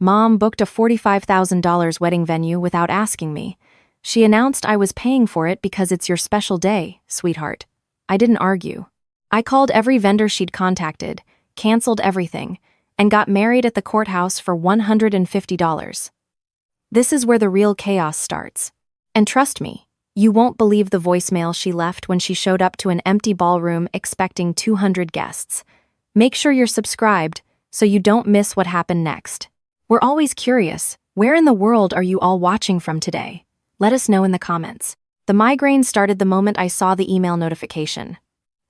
Mom booked a $45,000 wedding venue without asking me. She announced I was paying for it because it's your special day, sweetheart. I didn't argue. I called every vendor she'd contacted, canceled everything, and got married at the courthouse for $150. This is where the real chaos starts. And trust me, you won't believe the voicemail she left when she showed up to an empty ballroom expecting 200 guests. Make sure you're subscribed so you don't miss what happened next. We're always curious, where in the world are you all watching from today? Let us know in the comments. The migraine started the moment I saw the email notification.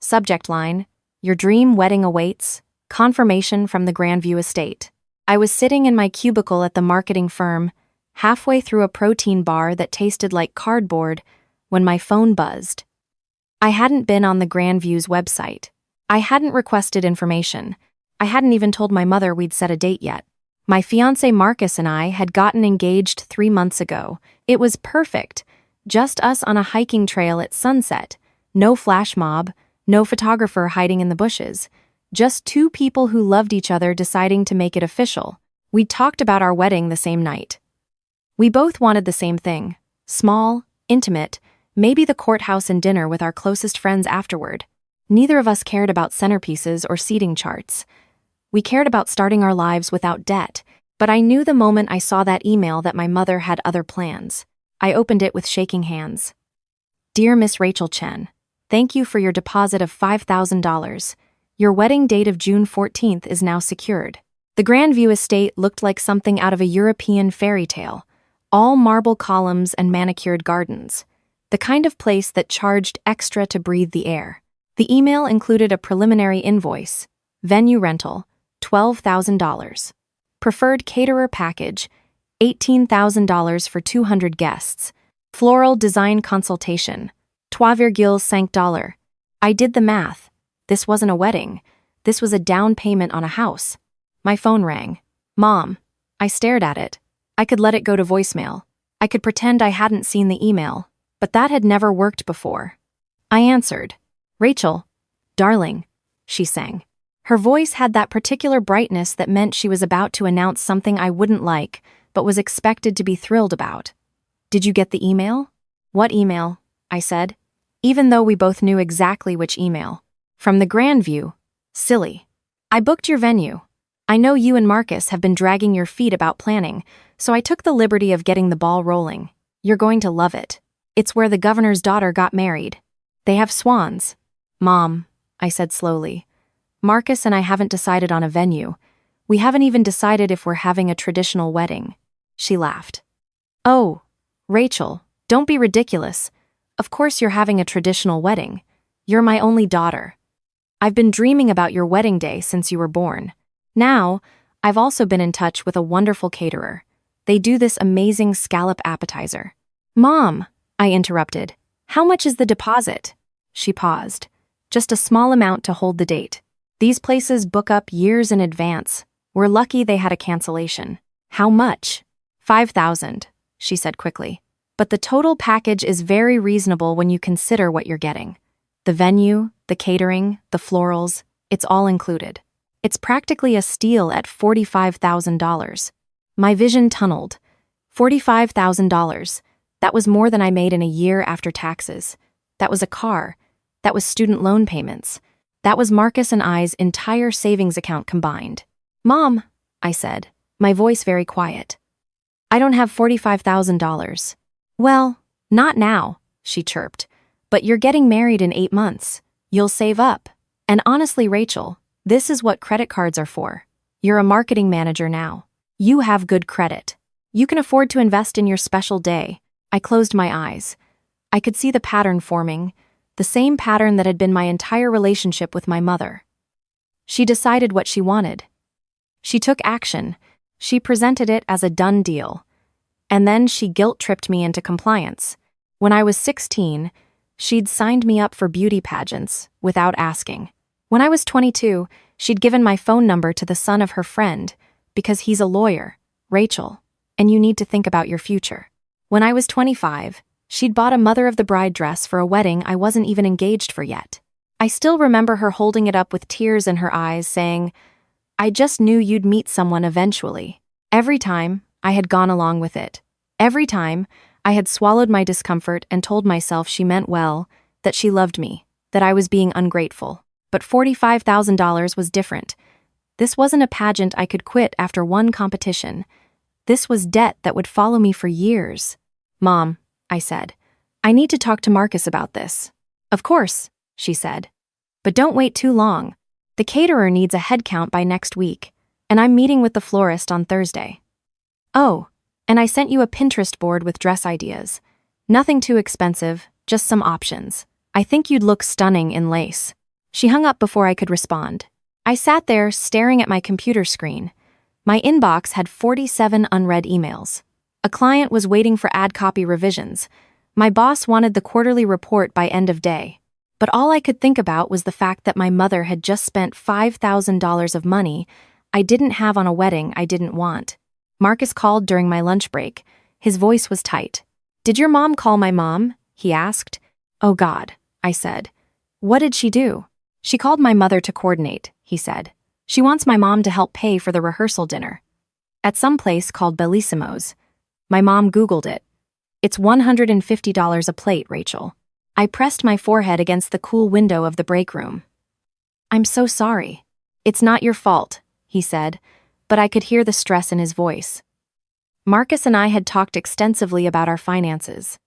Subject line, your dream wedding awaits, confirmation from the Grandview Estate. I was sitting in my cubicle at the marketing firm, halfway through a protein bar that tasted like cardboard, when my phone buzzed. I hadn't been on the Grandview's website. I hadn't requested information. I hadn't even told my mother we'd set a date yet. My fiancé Marcus and I had gotten engaged 3 months ago. It was perfect. Just us on a hiking trail at sunset. No flash mob, no photographer hiding in the bushes. Just two people who loved each other deciding to make it official. We talked about our wedding the same night. We both wanted the same thing. Small, intimate, maybe the courthouse and dinner with our closest friends afterward. Neither of us cared about centerpieces or seating charts. We cared about starting our lives without debt, but I knew the moment I saw that email that my mother had other plans. I opened it with shaking hands. Dear Miss Rachel Chen, thank you for your deposit of $5,000. Your wedding date of June 14th is now secured. The Grandview Estate looked like something out of a European fairy tale. All marble columns and manicured gardens. The kind of place that charged extra to breathe the air. The email included a preliminary invoice, venue rental, $12,000. Preferred caterer package, $18,000 for 200 guests. Floral design consultation, $3,500. I did the math. This wasn't a wedding. This was a down payment on a house. My phone rang. Mom. I stared at it. I could let it go to voicemail. I could pretend I hadn't seen the email, but that had never worked before. I answered. Rachel. Darling. She sang. Her voice had that particular brightness that meant she was about to announce something I wouldn't like, but was expected to be thrilled about. Did you get the email? What email? I said, even though we both knew exactly which email. From the Grandview. Silly. I booked your venue. I know you and Marcus have been dragging your feet about planning, so I took the liberty of getting the ball rolling. You're going to love it. It's where the governor's daughter got married. They have swans. Mom, I said slowly. Marcus and I haven't decided on a venue. We haven't even decided if we're having a traditional wedding. She laughed. Oh, Rachel, don't be ridiculous. Of course you're having a traditional wedding. You're my only daughter. I've been dreaming about your wedding day since you were born. Now, I've also been in touch with a wonderful caterer. They do this amazing scallop appetizer. Mom, I interrupted. How much is the deposit? She paused. Just a small amount to hold the date. These places book up years in advance. We're lucky they had a cancellation. How much? $5,000, she said quickly. But the total package is very reasonable when you consider what you're getting. The venue, the catering, the florals, it's all included. It's practically a steal at $45,000. My vision tunneled. $45,000. That was more than I made in a year after taxes. That was a car. That was student loan payments. That was Marcus and I's entire savings account combined. Mom, I said, my voice very quiet. I don't have $45,000. Well, not now, she chirped. But you're getting married in 8 months. You'll save up. And honestly, Rachel, this is what credit cards are for. You're a marketing manager now. You have good credit. You can afford to invest in your special day. I closed my eyes. I could see the pattern forming, the same pattern that had been my entire relationship with my mother. She decided what she wanted. She took action. She presented it as a done deal. And then she guilt-tripped me into compliance. When I was 16, she'd signed me up for beauty pageants without asking. When I was 22, she'd given my phone number to the son of her friend because he's a lawyer, Rachel, and you need to think about your future. When I was 25, she'd bought a mother-of-the-bride dress for a wedding I wasn't even engaged for yet. I still remember her holding it up with tears in her eyes saying, I just knew you'd meet someone eventually. Every time, I had gone along with it. Every time, I had swallowed my discomfort and told myself she meant well, that she loved me, that I was being ungrateful. But $45,000 was different. This wasn't a pageant I could quit after one competition. This was debt that would follow me for years. "Mom," I said, "I need to talk to Marcus about this." "Of course," she said. "But don't wait too long. The caterer needs a head count by next week, and I'm meeting with the florist on Thursday." "Oh, and I sent you a Pinterest board with dress ideas. Nothing too expensive, just some options. I think you'd look stunning in lace." She hung up before I could respond. I sat there staring at my computer screen. My inbox had 47 unread emails. A client was waiting for ad copy revisions. My boss wanted the quarterly report by end of day. But all I could think about was the fact that my mother had just spent $5,000 of money I didn't have on a wedding I didn't want. Marcus called during my lunch break. His voice was tight. "Did your mom call my mom?" he asked. "Oh God," I said. "What did she do?" "She called my mother to coordinate," he said. "She wants my mom to help pay for the rehearsal dinner. At some place called Bellissimo's." My mom Googled it. "It's $150 a plate, Rachel." I pressed my forehead against the cool window of the break room. "I'm so sorry." "It's not your fault," he said, but I could hear the stress in his voice. Marcus and I had talked extensively about our finances.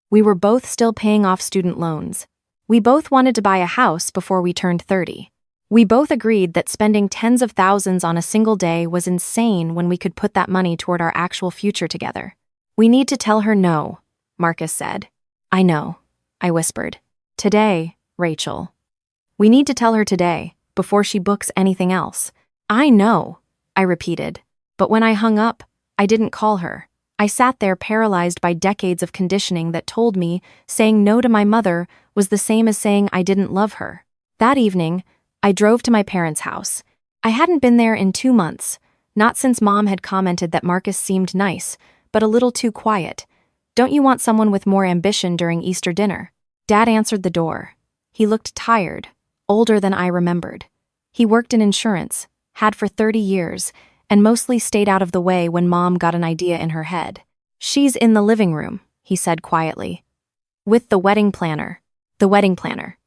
We were both still paying off student loans. We both wanted to buy a house before we turned 30. We both agreed that spending tens of thousands on a single day was insane when we could put that money toward our actual future together. "We need to tell her no," Marcus said. "I know," I whispered. "Today, Rachel. We need to tell her today, before she books anything else." "I know," I repeated. But when I hung up, I didn't call her. I sat there paralyzed by decades of conditioning that told me saying no to my mother was the same as saying I didn't love her. That evening, I drove to my parents' house. I hadn't been there in 2 months, not since Mom had commented that Marcus seemed nice, but a little too quiet. "Don't you want someone with more ambition during Easter dinner?" Dad answered the door. He looked tired, older than I remembered. He worked in insurance, had for 30 years, and mostly stayed out of the way when Mom got an idea in her head. "She's in the living room," he said quietly. "With the wedding planner." The wedding planner.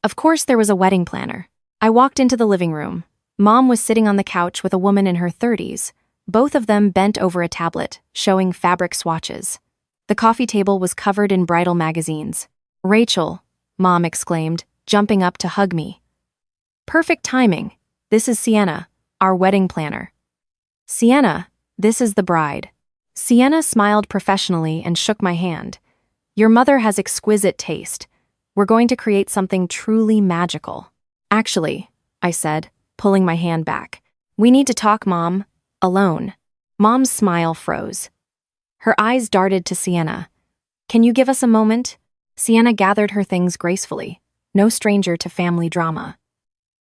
Of course there was a wedding planner. I walked into the living room. Mom was sitting on the couch with a woman in her 30s, both of them bent over a tablet, showing fabric swatches. The coffee table was covered in bridal magazines. "Rachel," Mom exclaimed, jumping up to hug me. "Perfect timing. This is Sienna, our wedding planner." "Sienna, this is the bride." Sienna smiled professionally and shook my hand. "Your mother has exquisite taste. We're going to create something truly magical." "Actually," I said, pulling my hand back, "we need to talk, Mom. Alone." Mom's smile froze. Her eyes darted to Sienna. "Can you give us a moment?" Sienna gathered her things gracefully, no stranger to family drama.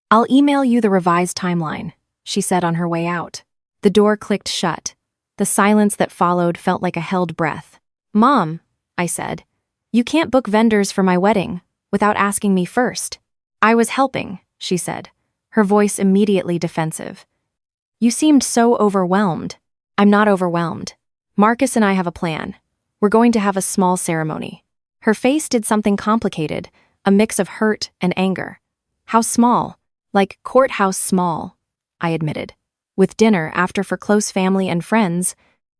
"I'll email you the revised timeline," she said on her way out. The door clicked shut. The silence that followed felt like a held breath. "Mom," I said, "you can't book vendors for my wedding without asking me first." "I was helping," she said, her voice immediately defensive. "You seemed so overwhelmed." "I'm not overwhelmed. Marcus and I have a plan. We're going to have a small ceremony." Her face did something complicated, a mix of hurt and anger. "How small?" "Like courthouse small," I admitted. "With dinner after for close family and friends."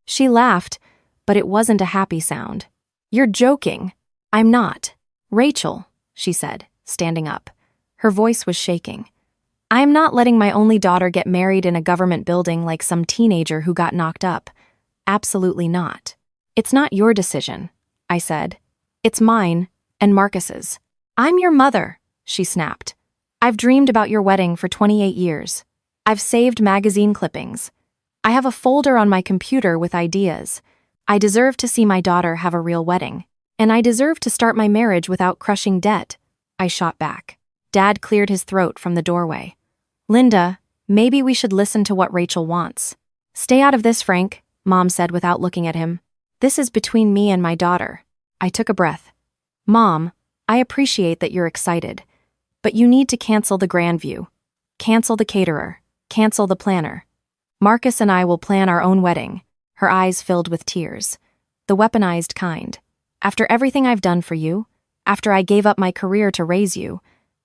She laughed, but it wasn't a happy sound. "You're joking." "I'm not." "Rachel," she said, standing up. Her voice was shaking. "I am not letting my only daughter get married in a government building like some teenager who got knocked up. Absolutely not." "It's not your decision," I said. "It's mine and Marcus's." "I'm your mother," she snapped. "I've dreamed about your wedding for 28 years. I've saved magazine clippings. I have a folder on my computer with ideas. I deserve to see my daughter have a real wedding. And I deserve to start my marriage without crushing debt," I shot back. Dad cleared his throat from the doorway. "Linda, maybe we should listen to what Rachel wants." "Stay out of this, Frank," Mom said without looking at him. "This is between me and my daughter." I took a breath. "Mom, I appreciate that you're excited, but you need to cancel the Grandview. Cancel the caterer. Cancel the planner." Marcus and I will plan our own wedding. Her eyes filled with tears. The weaponized kind. After everything I've done for you, after I gave up my career to raise you,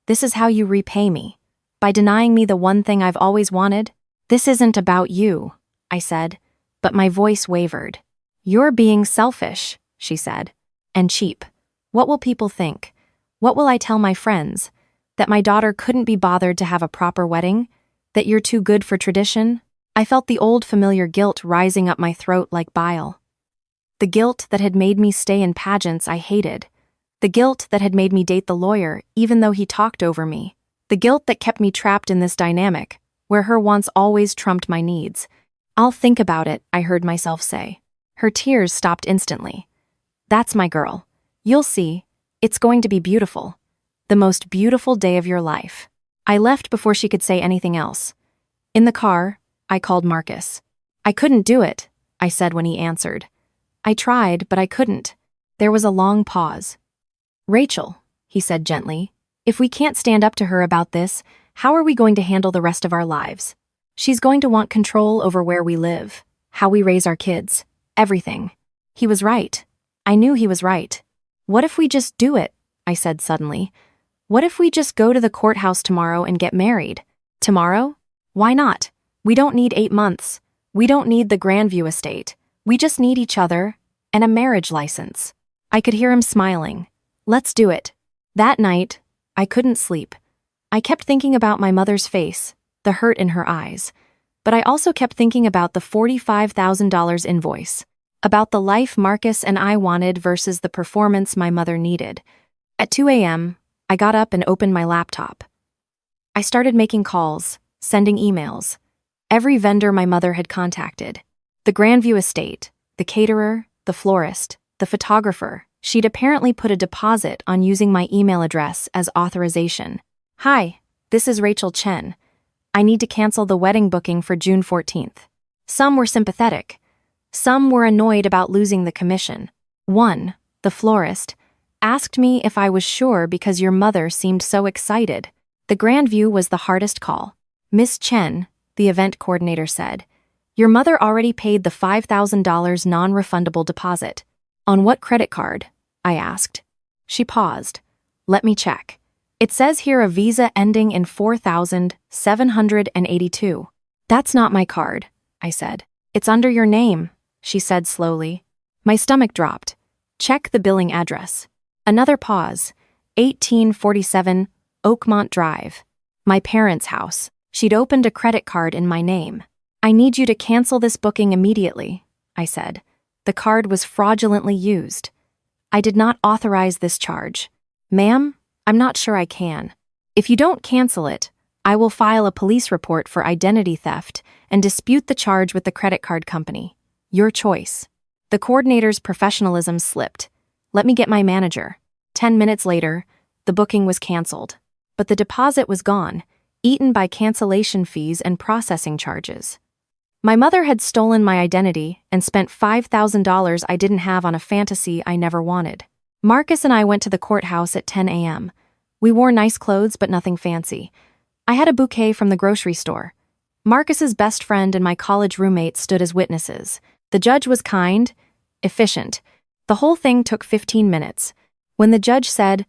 this is how you repay me. By denying me the one thing I've always wanted? This isn't about you, I said, but my voice wavered. You're being selfish, she said. And cheap. What will people think? What will I tell my friends? That my daughter couldn't be bothered to have a proper wedding? That you're too good for tradition? I felt the old familiar guilt rising up my throat like bile. The guilt that had made me stay in pageants I hated. The guilt that had made me date the lawyer even though he talked over me. The guilt that kept me trapped in this dynamic, where her wants always trumped my needs. I'll think about it, I heard myself say. Her tears stopped instantly. That's my girl. You'll see. It's going to be beautiful. The most beautiful day of your life. I left before she could say anything else. In the car, I called Marcus. I couldn't do it, I said when he answered. I tried, but I couldn't. There was a long pause. Rachel, he said gently, if we can't stand up to her about this, how are we going to handle the rest of our lives? She's going to want control over where we live, how we raise our kids, everything. He was right. I knew he was right. What if we just do it? I said suddenly. What if we just go to the courthouse tomorrow and get married? Tomorrow? Why not? We don't need 8 months. We don't need the Grandview Estate. We just need each other and a marriage license. I could hear him smiling. Let's do it. That night, I couldn't sleep. I kept thinking about my mother's face, the hurt in her eyes. But I also kept thinking about the $45,000 invoice, about the life Marcus and I wanted versus the performance my mother needed. At 2 a.m., I got up and opened my laptop. I started making calls, sending emails. Every vendor my mother had contacted. The Grandview Estate, the caterer, the florist, the photographer. She'd apparently put a deposit on using my email address as authorization. Hi, this is Rachel Chen. I need to cancel the wedding booking for June 14th. Some were sympathetic. Some were annoyed about losing the commission. One, the florist, asked me if I was sure because your mother seemed so excited. The Grandview was the hardest call. Miss Chen, the event coordinator said, your mother already paid the $5,000 non-refundable deposit. On what credit card? I asked. She paused. Let me check. It says here a Visa ending in 4,782. That's not my card, I said. It's under your name, she said slowly. My stomach dropped. Check the billing address. Another pause. 1847 Oakmont Drive. My parents' house. She'd opened a credit card in my name. I need you to cancel this booking immediately, I said. The card was fraudulently used. I did not authorize this charge. Ma'am, I'm not sure I can. If you don't cancel it, I will file a police report for identity theft and dispute the charge with the credit card company. Your choice. The coordinator's professionalism slipped. Let me get my manager. 10 minutes later, the booking was canceled. But the deposit was gone, eaten by cancellation fees and processing charges. My mother had stolen my identity and spent $5,000 I didn't have on a fantasy I never wanted. Marcus and I went to the courthouse at 10 a.m. We wore nice clothes but nothing fancy. I had a bouquet from the grocery store. Marcus's best friend and my college roommate stood as witnesses. The judge was kind, efficient. The whole thing took 15 minutes. When the judge said,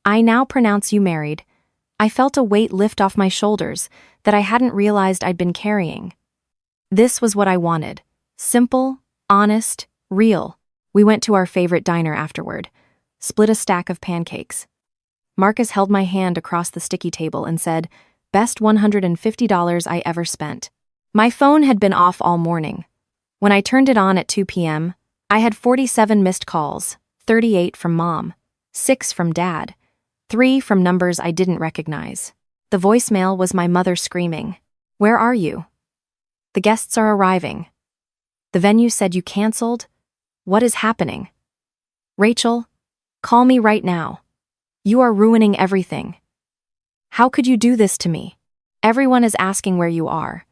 I now pronounce you married, I felt a weight lift off my shoulders that I hadn't realized I'd been carrying. This was what I wanted. Simple, honest, real. We went to our favorite diner afterward, split a stack of pancakes. Marcus held my hand across the sticky table and said, best $150 I ever spent. My phone had been off all morning. When I turned it on at 2 p.m., I had 47 missed calls, 38 from Mom, 6 from Dad, 3 from numbers I didn't recognize. The voicemail was my mother screaming, Where are you? The guests are arriving. The venue said you canceled? What is happening? Rachel, call me right now. You are ruining everything. How could you do this to me? Everyone is asking where you are.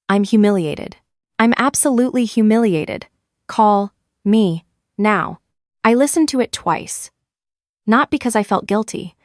I'm humiliated. I'm absolutely humiliated. Call me now. I listened to it twice. Not because I felt guilty,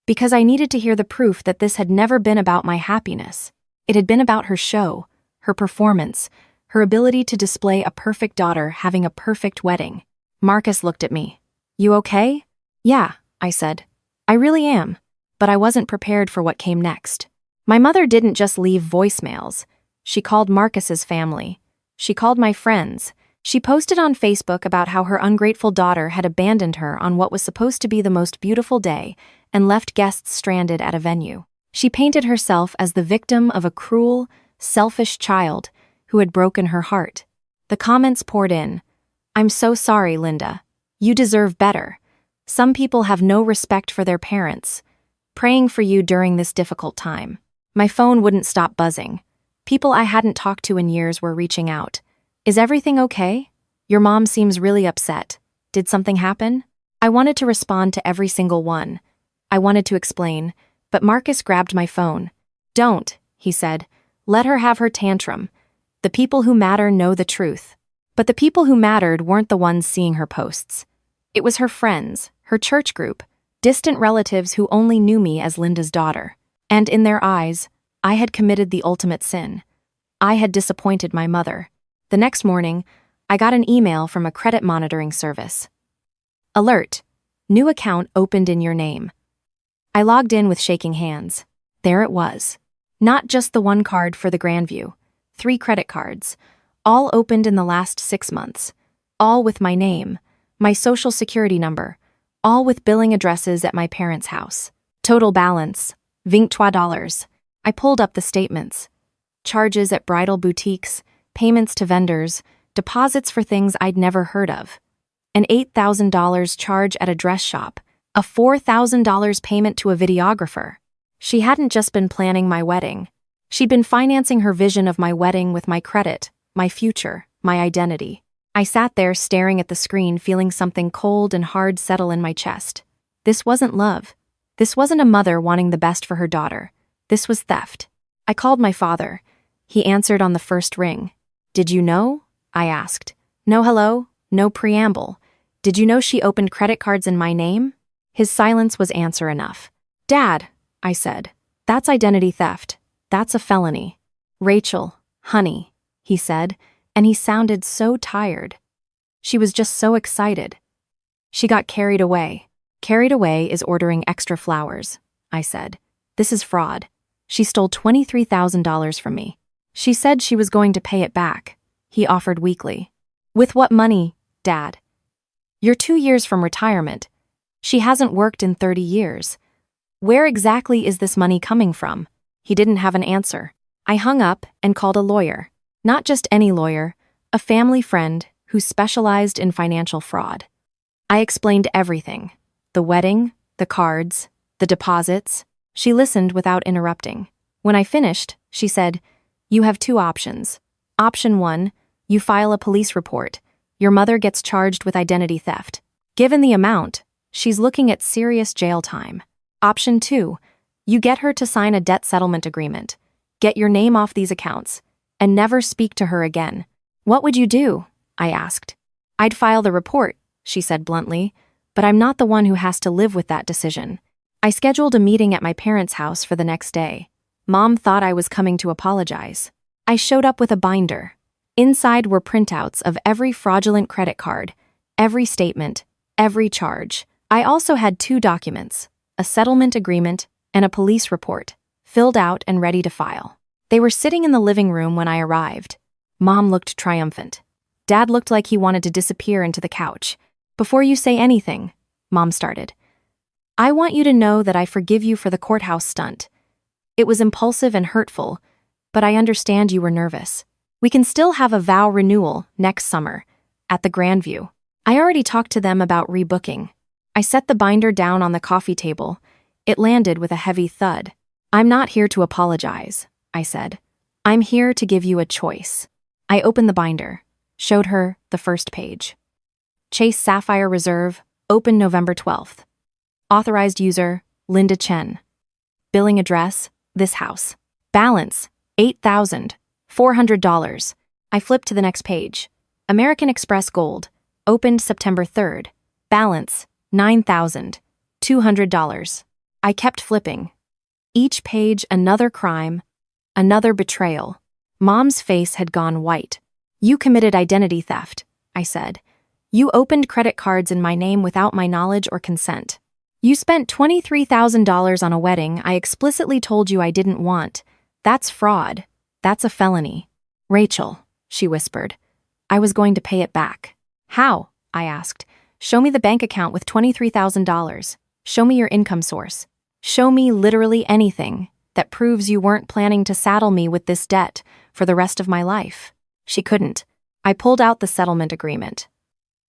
because I needed to hear the proof that this had never been about my happiness. It had been about her show, her performance, her ability to display a perfect daughter having a perfect wedding. Marcus looked at me. "You okay?" "Yeah," I said. "I really am." But I wasn't prepared for what came next. My mother didn't just leave voicemails. She called Marcus's family. She called my friends. She posted on Facebook about how her ungrateful daughter had abandoned her on what was supposed to be the most beautiful day and left guests stranded at a venue. She painted herself as the victim of a cruel, selfish child who had broken her heart. The comments poured in. "I'm so sorry, Linda. You deserve better. Some people have no respect for their parents. Praying for you during this difficult time." My phone wouldn't stop buzzing. People I hadn't talked to in years were reaching out. "Is everything okay? Your mom seems really upset. Did something happen?" I wanted to respond to every single one. I wanted to explain, but Marcus grabbed my phone. "Don't," he said. "Let her have her tantrum. The people who matter know the truth." But the people who mattered weren't the ones seeing her posts. It was her friends, her church group, distant relatives who only knew me as Linda's daughter. And in their eyes, I had committed the ultimate sin. I had disappointed my mother. The next morning, I got an email from a credit monitoring service. "Alert! New account opened in your name." I logged in with shaking hands. There it was. Not just the one card for the Grandview. 3 credit cards, all opened in the last 6 months. All with my name, my social security number, all with billing addresses at my parents' house. Total balance, $23. I pulled up the statements. Charges at bridal boutiques, payments to vendors, deposits for things I'd never heard of. An $8,000 charge at a dress shop, a $4,000 payment to a videographer. She hadn't just been planning my wedding. She'd been financing her vision of my wedding with my credit, my future, my identity. I sat there staring at the screen, feeling something cold and hard settle in my chest. This wasn't love. This wasn't a mother wanting the best for her daughter. This was theft. I called my father. He answered on the first ring. "Did you know?" I asked. No hello, no preamble. "Did you know she opened credit cards in my name?" His silence was answer enough. "Dad," I said, "that's identity theft. That's a felony." "Rachel, honey," he said, and he sounded so tired. She was just so excited. "She got carried away." "Carried away is ordering extra flowers," I said. "This is fraud. She stole $23,000 from me." "She said she was going to pay it back," he offered weakly. "With what money, Dad? You're 2 years from retirement. She hasn't worked in 30 years. Where exactly is this money coming from?" He didn't have an answer. I hung up and called a lawyer. Not just any lawyer, a family friend who specialized in financial fraud. I explained everything. The wedding, the cards, the deposits. She listened without interrupting. When I finished, she said, "You have 2 options. Option 1, you file a police report. Your mother gets charged with identity theft. Given the amount, she's looking at serious jail time. Option 2, you get her to sign a debt settlement agreement. Get your name off these accounts, and never speak to her again." "What would you do?" I asked. "I'd file the report," she said bluntly, "but I'm not the one who has to live with that decision." I scheduled a meeting at my parents' house for the next day. Mom thought I was coming to apologize. I showed up with a binder. Inside were printouts of every fraudulent credit card, every statement, every charge. I also had 2 documents, a settlement agreement and a police report, filled out and ready to file. They were sitting in the living room when I arrived. Mom looked triumphant. Dad looked like he wanted to disappear into the couch. "Before you say anything," Mom started, "I want you to know that I forgive you for the courthouse stunt. It was impulsive and hurtful, but I understand you were nervous. We can still have a vow renewal next summer, at the Grandview." I already talked to them about rebooking. I set the binder down on the coffee table. It landed with a heavy thud. "I'm not here to apologize," I said. "I'm here to give you a choice." I opened the binder, showed her the first page. Chase Sapphire Reserve, open November 12th. Authorized user, Linda Chen. Billing address, this house. Balance, $8,400. I flipped to the next page. American Express Gold, opened September 3rd. Balance, $9,200. I kept flipping. Each page another crime, another betrayal. Mom's face had gone white. You committed identity theft, I said. You opened credit cards in my name without my knowledge or consent. You spent $23,000 on a wedding I explicitly told you I didn't want. That's fraud. That's a felony. Rachel, she whispered. I was going to pay it back. How? I asked. Show me the bank account with $23,000. Show me your income source. Show me literally anything that proves you weren't planning to saddle me with this debt for the rest of my life. She couldn't. I pulled out the settlement agreement.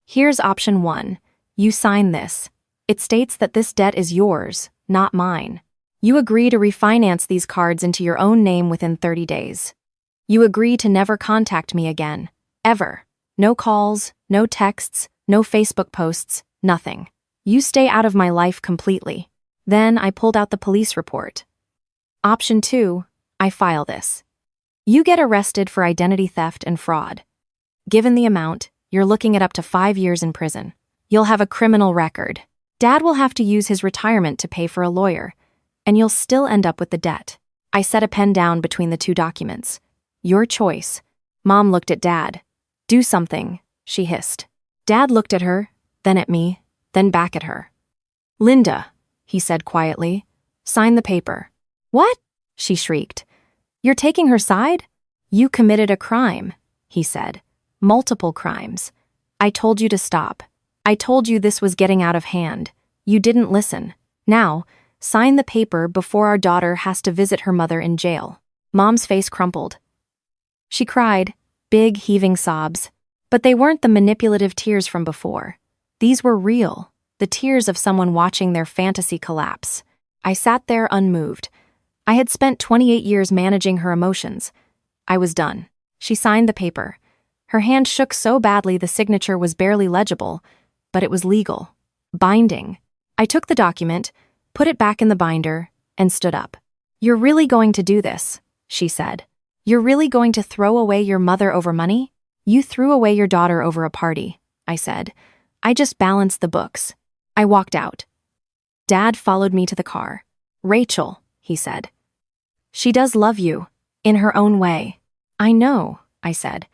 Here's option 1. You sign this. It states that this debt is yours, not mine. You agree to refinance these cards into your own name within 30 days. You agree to never contact me again. Ever. No calls, no texts, no Facebook posts, nothing. You stay out of my life completely. Then I pulled out the police report. Option 2, I file this. You get arrested for identity theft and fraud. Given the amount, you're looking at up to 5 years in prison. You'll have a criminal record. Dad will have to use his retirement to pay for a lawyer, and you'll still end up with the debt. I set a pen down between the two documents. Your choice. Mom looked at Dad. Do something, she hissed. Dad looked at her, then at me, then back at her. Linda, he said quietly, sign the paper. What? She shrieked. You're taking her side? You committed a crime, he said. Multiple crimes. I told you to stop. I told you this was getting out of hand. You didn't listen. Now, sign the paper before our daughter has to visit her mother in jail. Mom's face crumpled. She cried, big heaving sobs. But they weren't the manipulative tears from before. These were real, the tears of someone watching their fantasy collapse. I sat there unmoved. I had spent 28 years managing her emotions. I was done. She signed the paper. Her hand shook so badly the signature was barely legible, but it was legal. Binding. I took the document, put it back in the binder, and stood up. You're really going to do this, she said. You're really going to throw away your mother over money? You threw away your daughter over a party, I said. I just balanced the books. I walked out. Dad followed me to the car. Rachel, he said. She does love you, in her own way. I know, I said.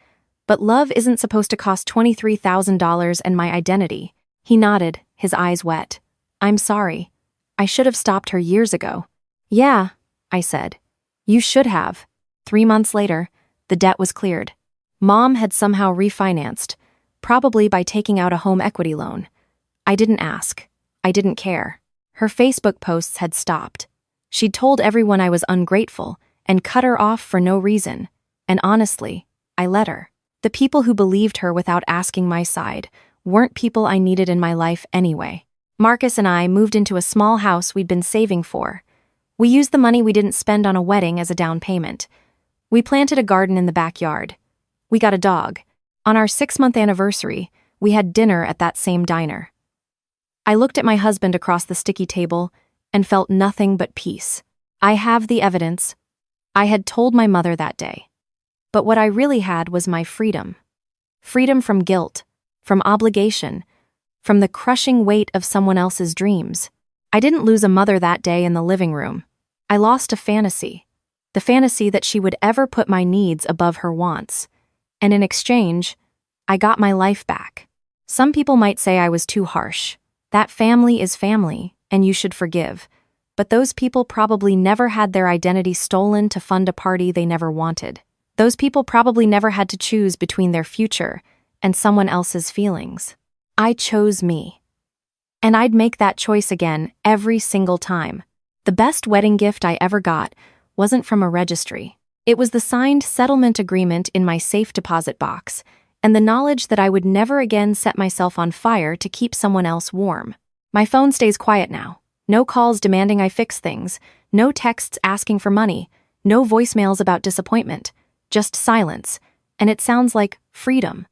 But love isn't supposed to cost $23,000 and my identity. He nodded, his eyes wet. I'm sorry. I should have stopped her years ago. Yeah, I said. You should have. 3 months later, the debt was cleared. Mom had somehow refinanced, probably by taking out a home equity loan. I didn't ask. I didn't care. Her Facebook posts had stopped. She'd told everyone I was ungrateful and cut her off for no reason. And honestly, I let her. The people who believed her without asking my side weren't people I needed in my life anyway. Marcus and I moved into a small house we'd been saving for. We used the money we didn't spend on a wedding as a down payment. We planted a garden in the backyard. We got a dog. On our 6-month anniversary, we had dinner at that same diner. I looked at my husband across the sticky table and felt nothing but peace. I have the evidence. I had told my mother that day. But what I really had was my freedom. Freedom from guilt, from obligation, from the crushing weight of someone else's dreams. I didn't lose a mother that day in the living room. I lost a fantasy. The fantasy that she would ever put my needs above her wants. And in exchange, I got my life back. Some people might say I was too harsh. That family is family, and you should forgive. But those people probably never had their identity stolen to fund a party they never wanted. Those people probably never had to choose between their future and someone else's feelings. I chose me. And I'd make that choice again every single time. The best wedding gift I ever got wasn't from a registry. It was the signed settlement agreement in my safe deposit box, and the knowledge that I would never again set myself on fire to keep someone else warm. My phone stays quiet now. No calls demanding I fix things, no texts asking for money, no voicemails about disappointment, just silence, and it sounds like freedom.